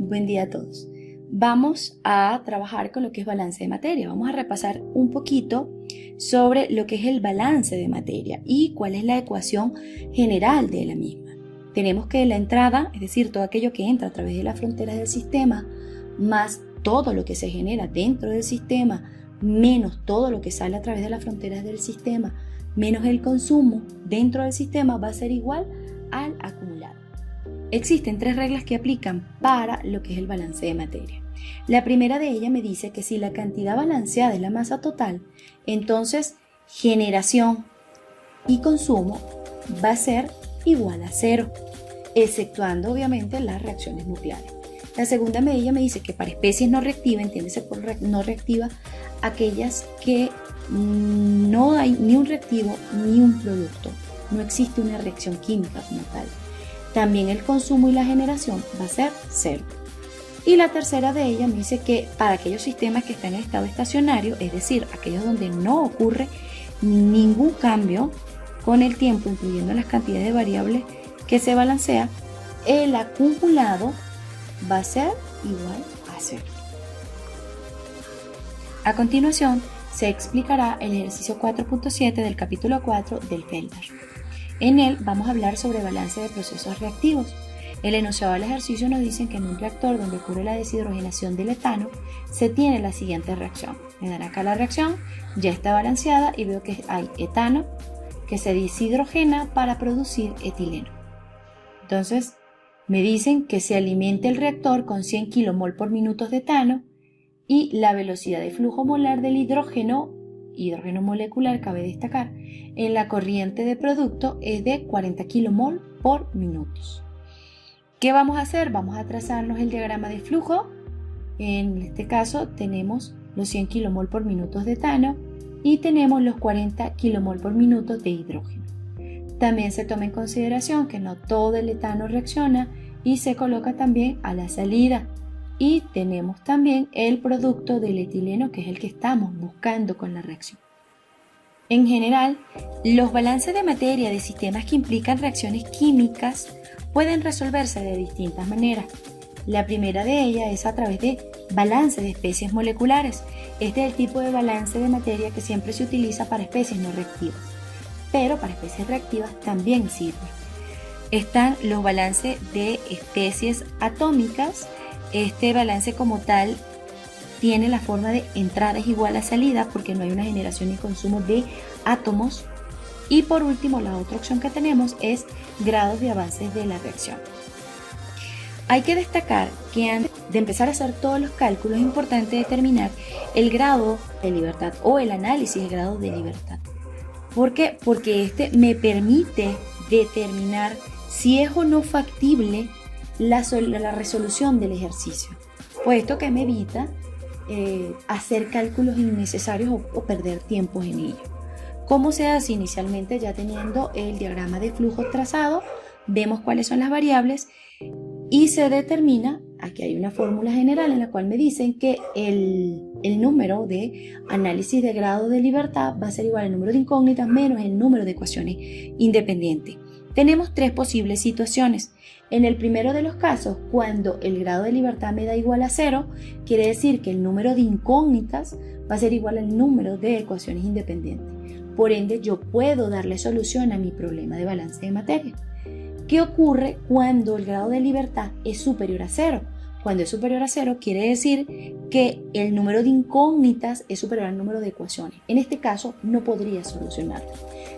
Buen día a todos. Vamos a trabajar con lo que es balance de materia. Vamos a repasar un poquito sobre lo que es el balance de materia y cuál es la ecuación general de la misma. Tenemos que la entrada, es decir, todo aquello que entra a través de las fronteras del sistema, más todo lo que se genera dentro del sistema, menos todo lo que sale a través de las fronteras del sistema, menos el consumo dentro del sistema, va a ser igual al acumulado. Existen 3 reglas que aplican para lo que es el balance de materia. La primera de ellas me dice que si la cantidad balanceada es la masa total, entonces generación y consumo va a ser igual a 0, exceptuando obviamente las reacciones nucleares. La segunda medida me dice que para especies no reactivas, entiéndese por no reactiva, aquellas que no hay ni un reactivo ni un producto, no existe una reacción química como tal. También el consumo y la generación va a ser 0. Y la tercera de ellas me dice que para aquellos sistemas que están en estado estacionario, es decir, aquellos donde no ocurre ningún cambio con el tiempo, incluyendo las cantidades de variables que se balancea, el acumulado va a ser igual a 0. A continuación, se explicará el ejercicio 4.7 del capítulo 4 del Felder. En él vamos a hablar sobre balance de procesos reactivos. El enunciado del ejercicio nos dice que en un reactor donde ocurre la deshidrogenación del etano, se tiene la siguiente reacción. Me dan acá la reacción, ya está balanceada y veo que hay etano que se deshidrogena para producir etileno. Entonces, me dicen que se alimente el reactor con 100 kmol por minuto de etano y la velocidad de flujo molar del hidrógeno molecular, cabe destacar, en la corriente de producto es de 40 kmol por minutos. ¿Qué vamos a hacer? Vamos a trazarnos el diagrama de flujo. En este caso tenemos los 100 kmol por minutos de etano y tenemos los 40 kmol por minuto de hidrógeno. También se toma en consideración que no todo el etano reacciona y se coloca también a la salida. Y tenemos también el producto del etileno, que es el que estamos buscando con la reacción. En general, los balances de materia de sistemas que implican reacciones químicas pueden resolverse de distintas maneras. La primera de ellas es a través de balance de especies moleculares. Este es el tipo de balance de materia que siempre se utiliza para especies no reactivas, pero para especies reactivas también sirve. Están los balances de especies atómicas. Este balance como tal tiene la forma de entrada es igual a salida porque no hay una generación ni consumo de átomos. Y por último, la otra opción que tenemos es grados de avances de la reacción. Hay que destacar que antes de empezar a hacer todos los cálculos es importante determinar el grado de libertad o el análisis de grado de libertad. ¿Por qué? Porque este me permite determinar si es o no factible la resolución del ejercicio, puesto que me evita hacer cálculos innecesarios o perder tiempo en ello. ¿Cómo se hace? Inicialmente, ya teniendo el diagrama de flujo trazado, vemos cuáles son las variables y se determina, aquí hay una fórmula general en la cual me dicen que el número de análisis de grado de libertad va a ser igual al número de incógnitas menos el número de ecuaciones independientes. Tenemos 3 posibles situaciones. En el primero de los casos, cuando el grado de libertad me da igual a 0, quiere decir que el número de incógnitas va a ser igual al número de ecuaciones independientes. Por ende, yo puedo darle solución a mi problema de balance de materia. ¿Qué ocurre cuando el grado de libertad es superior a 0? Cuando es superior a 0 quiere decir que el número de incógnitas es superior al número de ecuaciones. En este caso no podría solucionarlo.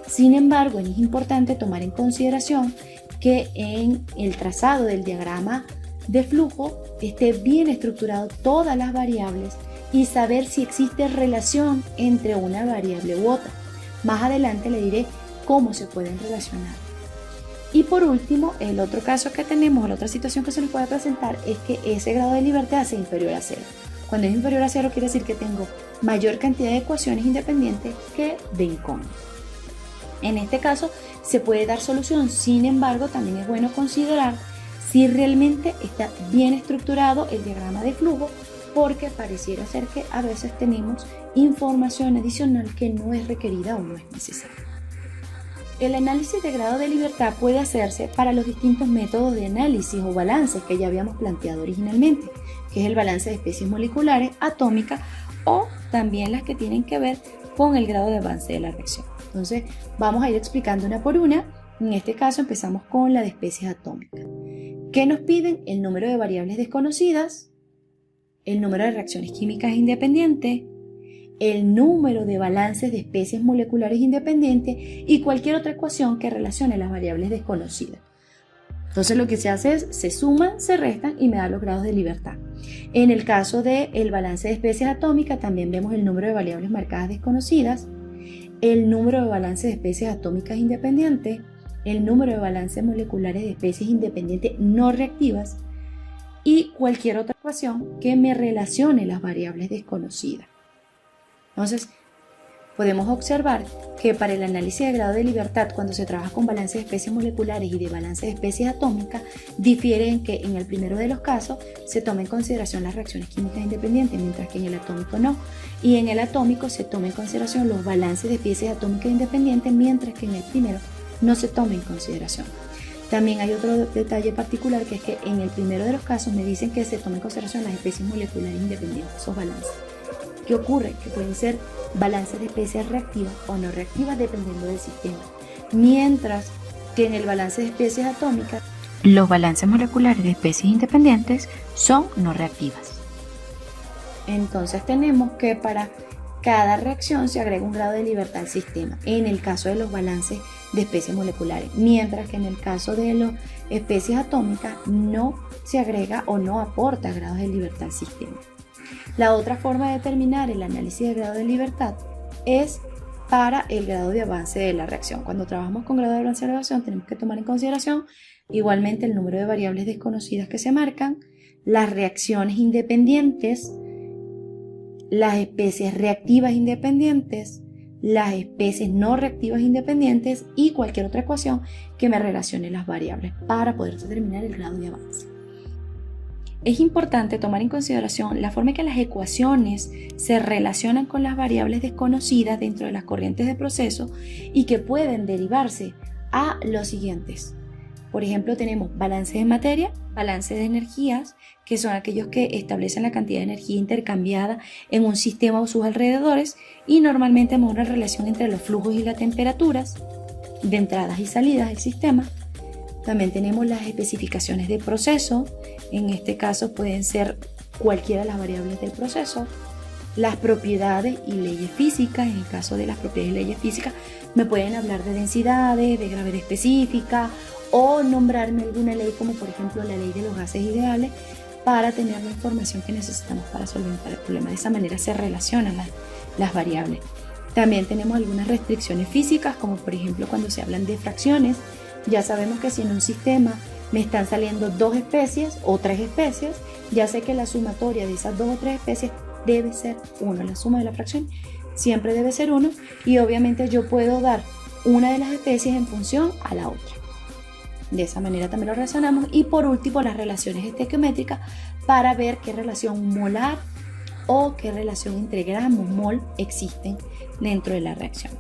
Sin embargo, es importante tomar en consideración que en el trazado del diagrama de flujo esté bien estructurado todas las variables y saber si existe relación entre una variable u otra. Más adelante le diré cómo se pueden relacionar. Y por último, el otro caso que tenemos, la otra situación que se nos puede presentar es que ese grado de libertad sea inferior a 0. Cuando es inferior a 0 quiere decir que tengo mayor cantidad de ecuaciones independientes que de incógnitas. En este caso se puede dar solución, sin embargo también es bueno considerar si realmente está bien estructurado el diagrama de flujo, porque pareciera ser que a veces tenemos información adicional que no es requerida o no es necesaria. el análisis de grado de libertad puede hacerse para los distintos métodos de análisis o balances que ya habíamos planteado originalmente, que es el balance de especies moleculares, atómicas o también las que tienen que ver con el grado de avance de la reacción. Entonces vamos a ir explicando una por una. En este caso empezamos con la de especies atómicas. ¿Qué nos piden? El número de variables desconocidas, el número de reacciones químicas independientes, el número de balances de especies moleculares independientes y cualquier otra ecuación que relacione las variables desconocidas. Entonces lo que se hace es, se suman, se restan y me da los grados de libertad. En el caso del balance de especies atómicas también vemos el número de variables marcadas desconocidas, el número de balances de especies atómicas independientes, el número de balances moleculares de especies independientes no reactivas y cualquier otra ecuación que me relacione las variables desconocidas. Entonces, podemos observar que para el análisis de grado de libertad, cuando se trabaja con balances de especies moleculares y de balances de especies atómicas, difiere en que en el primero de los casos se toma en consideración las reacciones químicas independientes, mientras que en el atómico no. Y en el atómico se toma en consideración los balances de especies atómicas independientes, mientras que en el primero no se toma en consideración. También hay otro detalle particular, que es que en el primero de los casos me dicen que se toma en consideración las especies moleculares independientes, esos balances. ¿Qué ocurre? Que pueden ser balances de especies reactivas o no reactivas dependiendo del sistema. Mientras que en el balance de especies atómicas, los balances moleculares de especies independientes son no reactivas. Entonces tenemos que para cada reacción se agrega un grado de libertad al sistema, en el caso de los balances de especies moleculares, mientras que en el caso de las especies atómicas no se agrega o no aporta grados de libertad al sistema. La otra forma de determinar el análisis de grado de libertad es para el grado de avance de la reacción. Cuando trabajamos con grado de avance de la reacción tenemos que tomar en consideración igualmente el número de variables desconocidas que se marcan, las reacciones independientes, las especies reactivas independientes, las especies no reactivas independientes y cualquier otra ecuación que me relacione las variables para poder determinar el grado de avance. Es importante tomar en consideración la forma en que las ecuaciones se relacionan con las variables desconocidas dentro de las corrientes de proceso y que pueden derivarse a los siguientes. Por ejemplo, tenemos balance de materia, balance de energías, que son aquellos que establecen la cantidad de energía intercambiada en un sistema o sus alrededores y normalmente muestran una relación entre los flujos y las temperaturas de entradas y salidas del sistema. También tenemos las especificaciones de proceso, en este caso pueden ser cualquiera de las variables del proceso, las propiedades y leyes físicas. En el caso de las propiedades y leyes físicas me pueden hablar de densidades, de gravedad específica o nombrarme alguna ley como por ejemplo la ley de los gases ideales para tener la información que necesitamos para solventar el problema. De esa manera se relacionan las variables. También tenemos algunas restricciones físicas, como por ejemplo cuando se hablan de fracciones. Ya sabemos que si en un sistema me están saliendo 2 especies o 3 especies, ya sé que la sumatoria de esas 2 o 3 especies debe ser 1. La suma de la fracción siempre debe ser 1 y obviamente yo puedo dar una de las especies en función a la otra. De esa manera también lo relacionamos. Y por último, las relaciones estequiométricas para ver qué relación molar o qué relación entre gramos mol existen dentro de la reacción.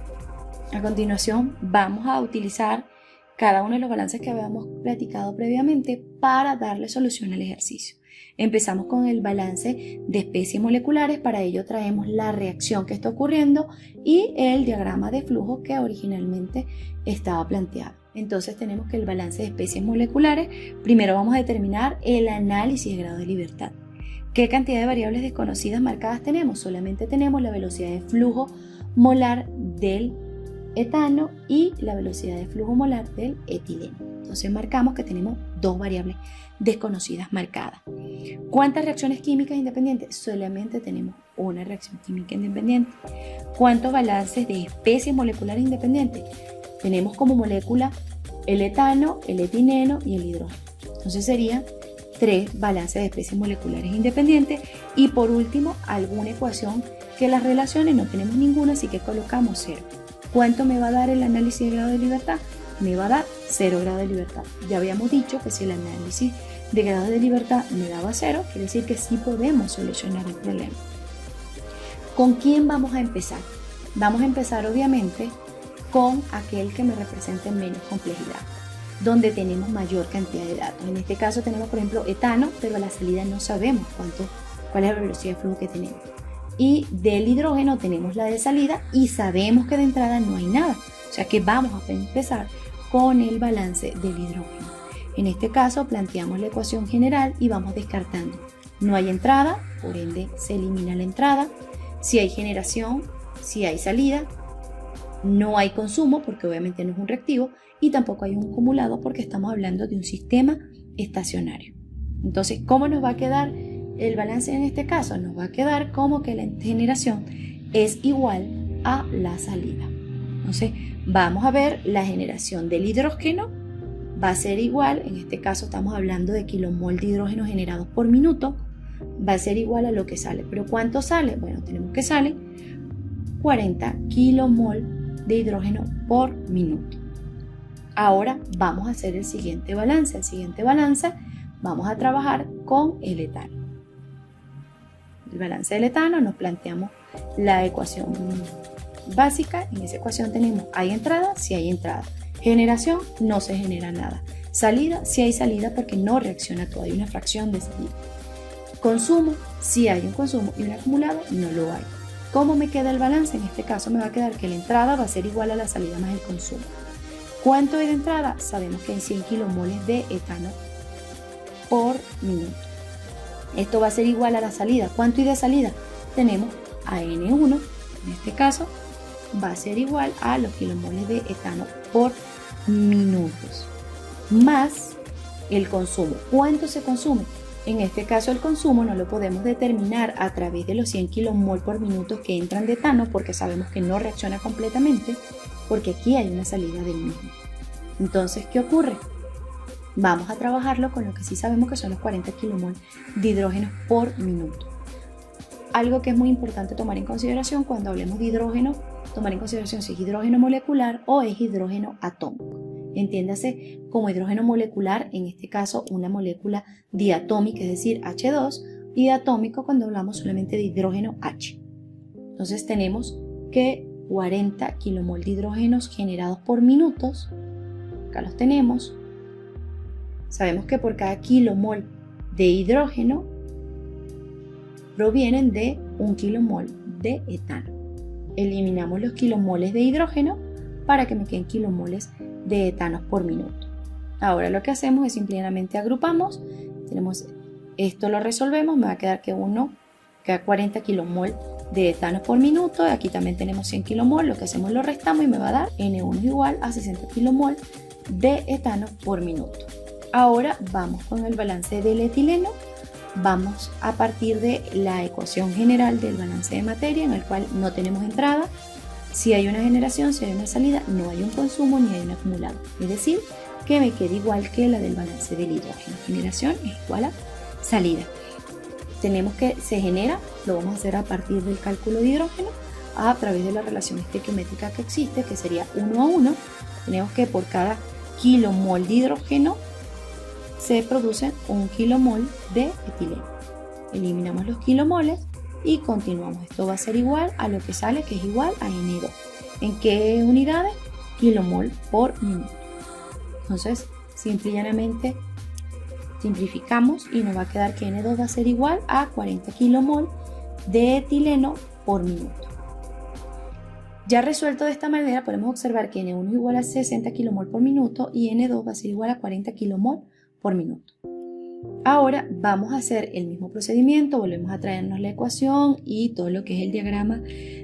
A continuación vamos a utilizar cada uno de los balances que habíamos platicado previamente para darle solución al ejercicio. Empezamos con el balance de especies moleculares. Para ello traemos la reacción que está ocurriendo y el diagrama de flujo que originalmente estaba planteado. Entonces tenemos que el balance de especies moleculares, primero vamos a determinar el análisis de grado de libertad. ¿Qué cantidad de variables desconocidas marcadas tenemos? Solamente tenemos la velocidad de flujo molar del etano y la velocidad de flujo molar del etileno. Entonces marcamos que tenemos 2 variables desconocidas marcadas. ¿Cuántas reacciones químicas independientes? Solamente tenemos una reacción química independiente. ¿Cuántos balances de especies moleculares independientes? Tenemos como molécula el etano, el etileno y el hidrógeno. Entonces serían 3 balances de especies moleculares independientes y por último alguna ecuación que las relacione. No tenemos ninguna, así que colocamos 0. ¿Cuánto me va a dar el análisis de grado de libertad? Me va a dar 0 grado de libertad. Ya habíamos dicho que si el análisis de grado de libertad me daba 0, quiere decir que sí podemos solucionar el problema. ¿Con quién vamos a empezar? Vamos a empezar obviamente con aquel que me represente menos complejidad, donde tenemos mayor cantidad de datos. En este caso tenemos, por ejemplo, etano, pero a la salida no sabemos cuál es la velocidad de flujo que tenemos. Y del hidrógeno tenemos la de salida y sabemos que de entrada no hay nada. O sea que vamos a empezar con el balance del hidrógeno. En este caso planteamos la ecuación general y vamos descartando. No hay entrada, por ende se elimina la entrada. Si hay generación, si hay salida, no hay consumo porque obviamente no es un reactivo y tampoco hay un acumulado porque estamos hablando de un sistema estacionario. Entonces, ¿cómo nos va a quedar el balance en este caso? Nos va a quedar como que la generación es igual a la salida. Entonces, vamos a ver la generación del hidrógeno va a ser igual, en este caso estamos hablando de kilomol de hidrógeno generados por minuto, va a ser igual a lo que sale. ¿Pero cuánto sale? Bueno, tenemos que sale 40 kilomol de hidrógeno por minuto. Ahora vamos a hacer el siguiente balance. El siguiente balance vamos a trabajar con el etano. El balance del etano nos planteamos la ecuación básica. En esa ecuación tenemos hay entrada, si hay entrada. Generación, no se genera nada. Salida, si hay salida porque no reacciona todo, hay una fracción de salida. Consumo, si hay un consumo y un acumulado, no lo hay. ¿Cómo me queda el balance? En este caso me va a quedar que la entrada va a ser igual a la salida más el consumo. ¿Cuánto hay de entrada? Sabemos que hay 100 kilomoles de etano por minuto. Esto va a ser igual a la salida. ¿Cuánto hay de salida? Tenemos a N1, en este caso va a ser igual a los kilomoles de etano por minutos, más el consumo. ¿Cuánto se consume? En este caso el consumo no lo podemos determinar a través de los 100 kilomol por minuto que entran de etano porque sabemos que no reacciona completamente porque aquí hay una salida del mismo. Entonces, ¿qué ocurre? Vamos a trabajarlo con lo que sí sabemos que son los 40 kilomol de hidrógeno por minuto. Algo que es muy importante tomar en consideración cuando hablemos de hidrógeno, tomar en consideración si es hidrógeno molecular o es hidrógeno atómico. Entiéndase como hidrógeno molecular, en este caso una molécula diatómica, es decir, H2, y atómico cuando hablamos solamente de hidrógeno H. Entonces tenemos que 40 kilomol de hidrógenos generados por minutos, acá los tenemos. Sabemos que por cada kilomol de hidrógeno provienen de 1 kilomol de etano. Eliminamos los kilomoles de hidrógeno para que me queden kilomoles de etano por minuto. Ahora lo que hacemos es simplemente agrupamos, tenemos esto, lo resolvemos, me va a quedar que 40 kilomol de etano por minuto, aquí también tenemos 100 kilomol, lo que hacemos lo restamos y me va a dar N1 igual a 60 kilomol de etano por minuto. Ahora vamos con el balance del etileno. Vamos a partir de la ecuación general del balance de materia en el cual no tenemos entrada, si hay una generación, si hay una salida, no hay un consumo ni hay un acumulado. Es decir, que me queda igual que la del balance del hidrógeno. Generación es igual a salida. Tenemos que se genera, lo vamos a hacer a partir del cálculo de hidrógeno a través de la relación estequiométrica que existe, que sería 1 a 1. Tenemos que por cada kilomol de hidrógeno se produce 1 kilomol de etileno. Eliminamos los kilomoles y continuamos. Esto va a ser igual a lo que sale, que es igual a N2. ¿En qué unidades? Kilomol por minuto. Entonces, simple y llanamente simplificamos y nos va a quedar que N2 va a ser igual a 40 kilomol de etileno por minuto. Ya resuelto de esta manera, podemos observar que N1 es igual a 60 kilomol por minuto y N2 va a ser igual a 40 kilomol por minuto. Ahora vamos a hacer el mismo procedimiento, volvemos a traernos la ecuación y todo lo que es el diagrama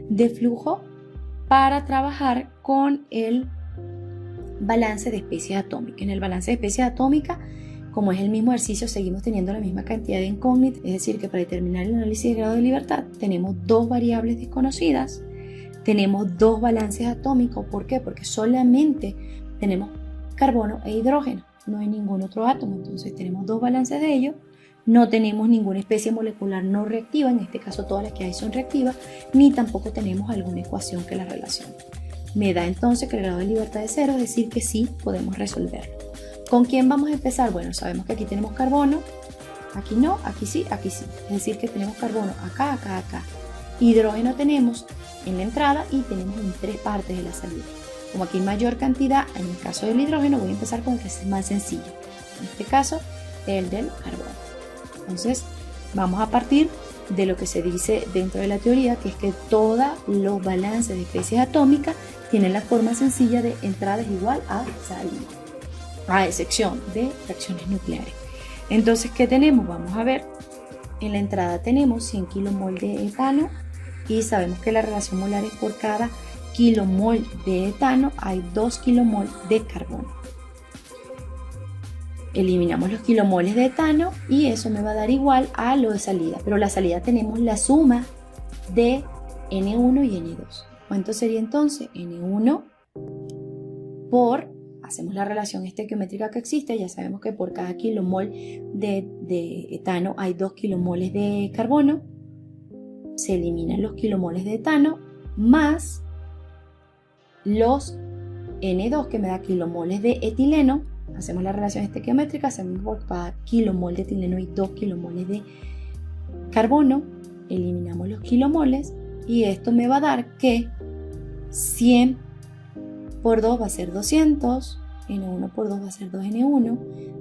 de flujo para trabajar con el balance de especies atómicas. En el balance de especies atómicas, como es el mismo ejercicio, seguimos teniendo la misma cantidad de incógnitas, es decir, que para determinar el análisis de grado de libertad tenemos dos variables desconocidas, tenemos dos balances atómicos. ¿Por qué? Porque solamente tenemos carbono e hidrógeno. No hay ningún otro átomo, entonces tenemos dos balances de ellos, no tenemos ninguna especie molecular no reactiva, en este caso todas las que hay son reactivas, ni tampoco tenemos alguna ecuación que las relacione. Me da entonces que el grado de libertad es 0, es decir que sí podemos resolverlo. ¿Con quién vamos a empezar? Bueno, sabemos que aquí tenemos carbono, aquí no, aquí sí, es decir que tenemos carbono acá, acá. Hidrógeno tenemos en la entrada y tenemos en 3 partes de la salida. Como aquí hay mayor cantidad, en el caso del hidrógeno voy a empezar con el que es más sencillo. En este caso, el del carbono. Entonces, vamos a partir de lo que se dice dentro de la teoría, que es que todos los balances de especies atómicas tienen la forma sencilla de entrada es igual a salida, a excepción de reacciones nucleares. Entonces, ¿qué tenemos? Vamos a ver. En la entrada tenemos 100 kilomol de etano y sabemos que la relación molar es por cada kilomol de etano hay 2 kilomol de carbono. Eliminamos los kilomoles de etano y eso me va a dar igual a lo de salida, pero la salida tenemos la suma de N1 y N2. ¿Cuánto sería entonces? N1 por, hacemos la relación estequiométrica que existe, ya sabemos que por cada kilomol de etano hay 2 kilomoles de carbono, se eliminan los kilomoles de etano más los N2 que me da kilomoles de etileno. Hacemos la relación estequiométrica, hacemos por cada kilomol de etileno y 2 kilomoles de carbono, eliminamos los kilomoles y esto me va a dar que 100 por 2 va a ser 200, N1 por 2 va a ser 2N1,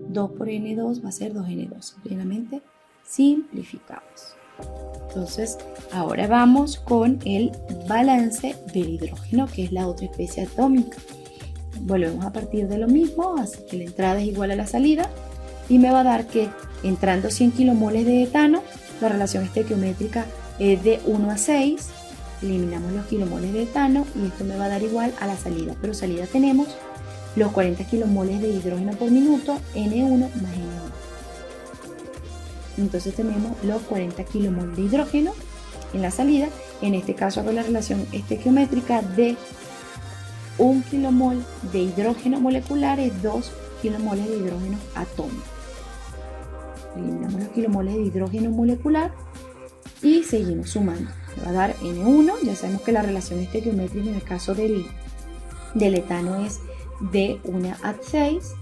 2 por N2 va a ser 2N2, simplemente simplificamos. Entonces, ahora vamos con el balance del hidrógeno, que es la otra especie atómica. Volvemos a partir de lo mismo, así que la entrada es igual a la salida y me va a dar que entrando 100 kilomoles de etano, la relación estequiométrica es de 1 a 6, eliminamos los kilomoles de etano y esto me va a dar igual a la salida, pero salida tenemos los 40 kilomoles de hidrógeno por minuto, N1 más N1. Entonces tenemos los 40 kilomoles de hidrógeno en la salida, en este caso hago la relación estequiométrica de 1 kilomol de hidrógeno molecular es 2 kilomoles de hidrógeno atómico. Eliminamos los kilomoles de hidrógeno molecular y seguimos sumando. Me va a dar N1, ya sabemos que la relación estequiométrica en el caso del etano es de 1 a 6.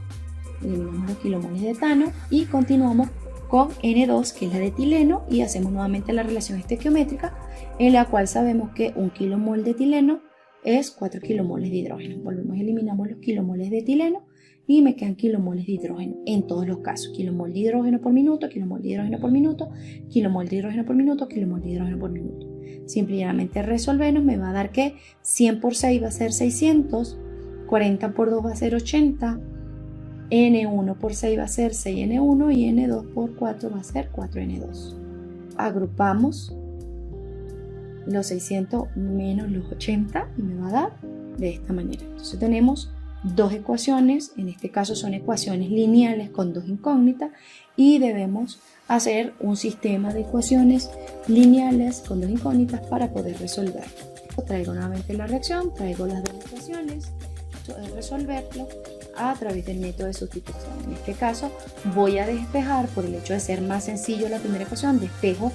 Eliminamos los kilomoles de etano y continuamos con N2, que es la de etileno, y hacemos nuevamente la relación estequiométrica en la cual sabemos que 1 kilomol de etileno es 4 kilomoles de hidrógeno. Volvemos, eliminamos los kilomoles de etileno y me quedan kilomoles de hidrógeno en todos los casos. Kilomol de hidrógeno por minuto, kilomol de hidrógeno por minuto, kilomol de hidrógeno por minuto, kilomol de hidrógeno por minuto. Simplemente resolvernos me va a dar que 100 por 6 va a ser 600, 40 por 2 va a ser 80, N1 por 6 va a ser 6N1 y N2 por 4 va a ser 4N2. Agrupamos los 600 menos los 80 y me va a dar de esta manera. Entonces tenemos dos ecuaciones, en este caso son ecuaciones lineales con dos incógnitas y debemos hacer un sistema de ecuaciones lineales con dos incógnitas para poder resolver. Traigo nuevamente la reacción, traigo las dos ecuaciones, resolverlo a través del método de sustitución. En este caso voy a despejar, por el hecho de ser más sencillo la primera ecuación, despejo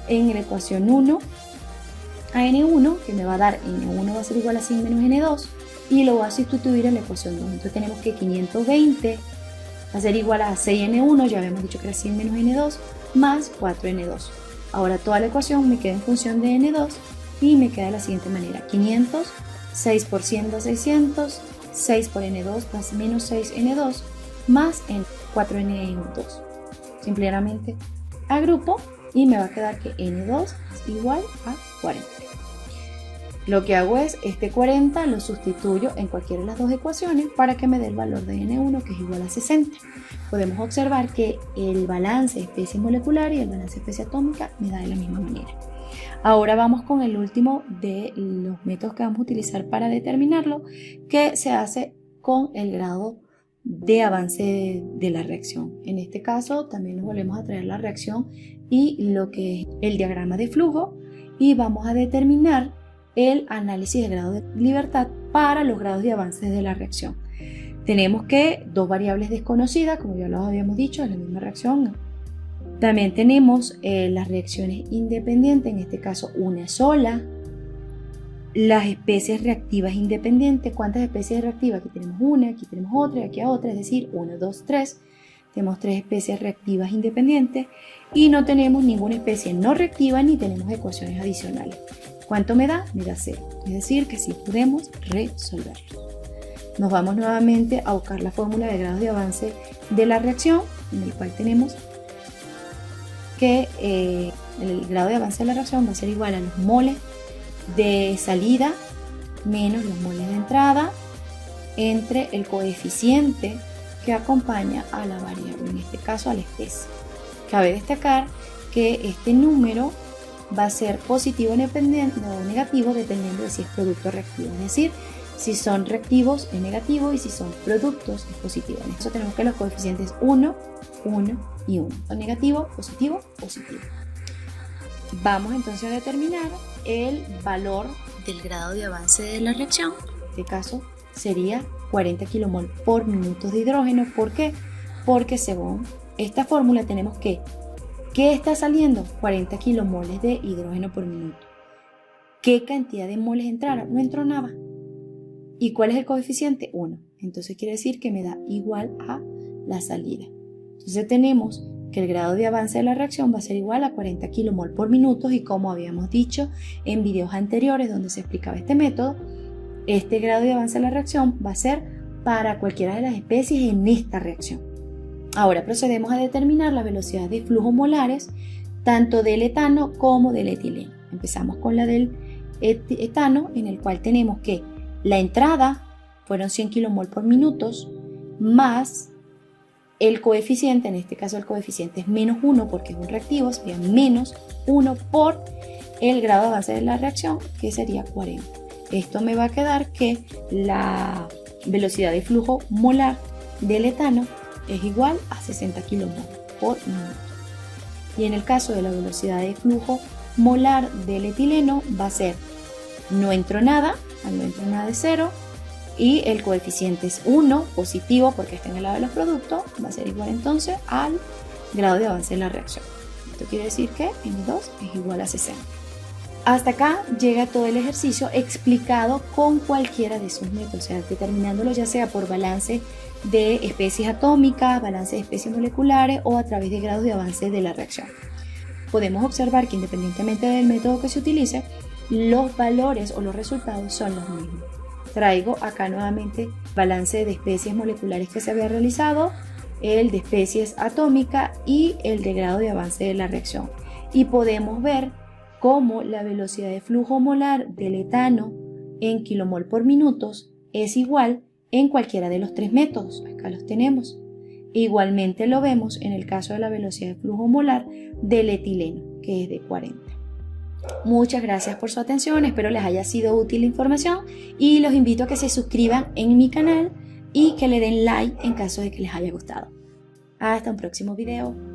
en la ecuación 1 a N1, que me va a dar N1 va a ser igual a 100 menos N2, y lo voy a sustituir en la ecuación 2. Entonces tenemos que 520 va a ser igual a 6N1, ya habíamos dicho que era 100 menos N2, más 4N2. Ahora toda la ecuación me queda en función de N2 y me queda de la siguiente manera: 500, 6 por 100 da 600, 6 por N2 da menos 6N2, más 4N2. Simplemente agrupo y me va a quedar que N2 es igual a 40. Lo que hago es este 40 lo sustituyo en cualquiera de las dos ecuaciones para que me dé el valor de N1, que es igual a 60. Podemos observar que el balance de especie molecular y el balance de especie atómica me da de la misma manera. Ahora vamos con el último de los métodos que vamos a utilizar para determinarlo, que se hace con el grado de avance de la reacción. En este caso también nos volvemos a traer la reacción y lo que es el diagrama de flujo, y vamos a determinar el análisis de grado de libertad para los grados de avance de la reacción. Tenemos que dos variables desconocidas, como ya lo habíamos dicho, en la misma reacción. También tenemos las reacciones independientes, en este caso una sola. Las especies reactivas independientes, ¿cuántas especies reactivas? Aquí tenemos una, aquí tenemos otra y aquí otra, es decir, 1, 2, 3. Tenemos 3 especies reactivas independientes y no tenemos ninguna especie no reactiva ni tenemos ecuaciones adicionales. ¿Cuánto me da? Me da 0. Es decir, que sí podemos resolverlo. Nos vamos nuevamente a buscar la fórmula de grados de avance de la reacción, en el cual tenemos que el grado de avance de la reacción va a ser igual a los moles de salida menos los moles de entrada entre el coeficiente que acompaña a la variable, en este caso a la especie. Cabe destacar que este número va a ser positivo o negativo dependiendo de si es producto reactivo, es decir, si son reactivos es negativo y si son productos es positivo. En esto tenemos que los coeficientes 1, 1 y 1. Son negativo, positivo, positivo. Vamos entonces a determinar el valor del grado de avance de la reacción. En este caso sería 40 kmol por minuto de hidrógeno. ¿Por qué? Porque según esta fórmula tenemos que ¿qué está saliendo? 40 kmoles de hidrógeno por minuto. ¿Qué cantidad de moles entraron? No entró nada. ¿Y cuál es el coeficiente? 1. Entonces quiere decir que me da igual a la salida. Entonces tenemos que el grado de avance de la reacción va a ser igual a 40 kmol por minuto y como habíamos dicho en videos anteriores donde se explicaba este método, este grado de avance de la reacción va a ser para cualquiera de las especies en esta reacción. Ahora procedemos a determinar la velocidad de flujo molares tanto del etano como del etileno. Empezamos con la del etano, en el cual tenemos que la entrada fueron 100 kmol por minutos más el coeficiente, en este caso el coeficiente es menos 1 porque es un reactivo, sería menos 1 por el grado de avance de la reacción, que sería 40. Esto me va a quedar que la velocidad de flujo molar del etano es igual a 60 kmol por minuto. Y en el caso de la velocidad de flujo molar del etileno va a ser no entró nada, no entró nada de 0, y el coeficiente es 1, positivo porque está en el lado de los productos, va a ser igual entonces al grado de avance de la reacción. Esto quiere decir que N2 es igual a 60. Hasta acá llega todo el ejercicio explicado con cualquiera de sus métodos, o sea, determinándolo ya sea por balance de especies atómicas, balance de especies moleculares o a través de grados de avance de la reacción. Podemos observar que independientemente del método que se utilice, los valores o los resultados son los mismos. Traigo acá nuevamente balance de especies moleculares que se había realizado, el de especies atómicas y el de grado de avance de la reacción. Y podemos ver cómo la velocidad de flujo molar del etano en kilomol por minutos es igual en cualquiera de los tres métodos. Acá los tenemos. Igualmente lo vemos en el caso de la velocidad de flujo molar del etileno, que es de 40. Muchas gracias por su atención, espero les haya sido útil la información y los invito a que se suscriban en mi canal y que le den like en caso de que les haya gustado. Hasta un próximo video.